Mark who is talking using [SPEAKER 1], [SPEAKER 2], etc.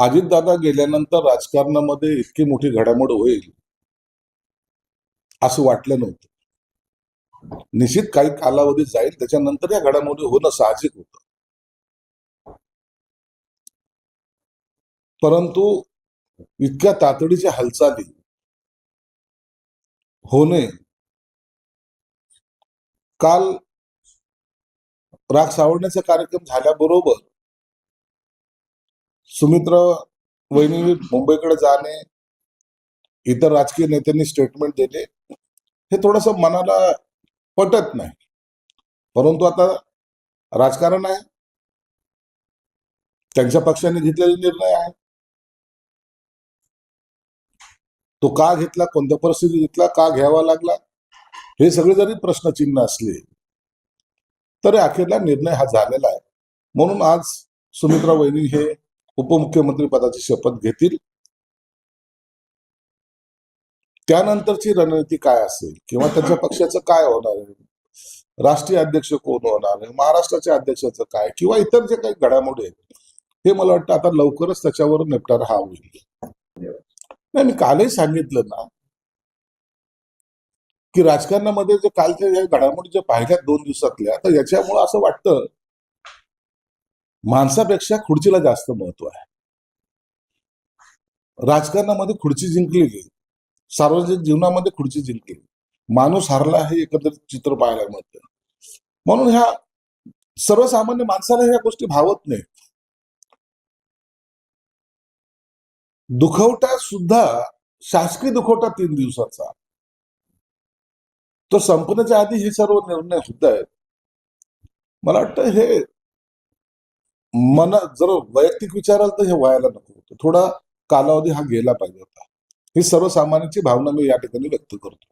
[SPEAKER 1] अजितदादा गेल्यानंतर राजकारणामध्ये इतकी मोठी घडामोड होईल असं वाटलं नव्हतं. निश्चित काही कालावधी जाईल, त्याच्यानंतर या घडामोडी होणं साहजिक होतं. परंतु इतक्या तातडीच्या हालचाली होणे, काल राग सावरण्याचा कार्यक्रम झाल्याबरोबर सुमित्रा वहिनी मुंबईकडे जाणे, इतर राजकीय नेत्यांनी स्टेटमेंट दिले, हे थोडंसं मनाला पटत नाही. परंतु आता राजकारण आहे, त्यांच्या पक्षाने घेतलेला निर्णय आहे. तो का घेतला, कोणत्या परिस्थितीत घेतला, का घ्यावा लागला, हे सगळे जरी प्रश्नचिन्ह असले तरी अखेरला निर्णय हा झालेला आहे. म्हणून आज सुमित्रा वहिनी हे उपमुख्यमंत्री पदाची शपथ घेतील. त्यानंतरची रणनीती काय असेल किंवा त्यांच्या पक्षाचं काय होणार आहे, राष्ट्रीय अध्यक्ष कोण होणार आहे, महाराष्ट्राच्या अध्यक्षाचं काय, किंवा इतर जे काही घडामोडी आहेत, हे मला वाटतं आता लवकरच त्याच्यावर निपटारा हा होईल. नाही, मी कालही सांगितलं ना की राजकारणामध्ये जे कालच्या या घडामोडी ज्या पाहिल्या 2 दिवसातल्या, तर याच्यामुळे असं वाटतं माणसापेक्षा खुर्चीला जास्त महत्व आहे. राजकारणामध्ये खुर्ची जिंकली गेली, सार्वजनिक जीवनामध्ये खुर्ची जिंकली, माणूस हरला हे एकंदरीत चित्र पाहायला मिळतं. म्हणून ह्या सर्वसामान्य माणसाला ह्या गोष्टी भावत नाही. दुखवटा सुद्धा शासकीय दुखवटा 3 दिवसाचा, तो संपण्याच्या आधी हे सर्व निर्णय होत आहेत. मला वाटतं हे जर वैयक्तिक विचाराल तर हे व्हायला नको होतं. थोडा कालावधी हा गेला पाहिजे होता. ही सर्वसामान्यांची भावना मी या ठिकाणी व्यक्त करतो.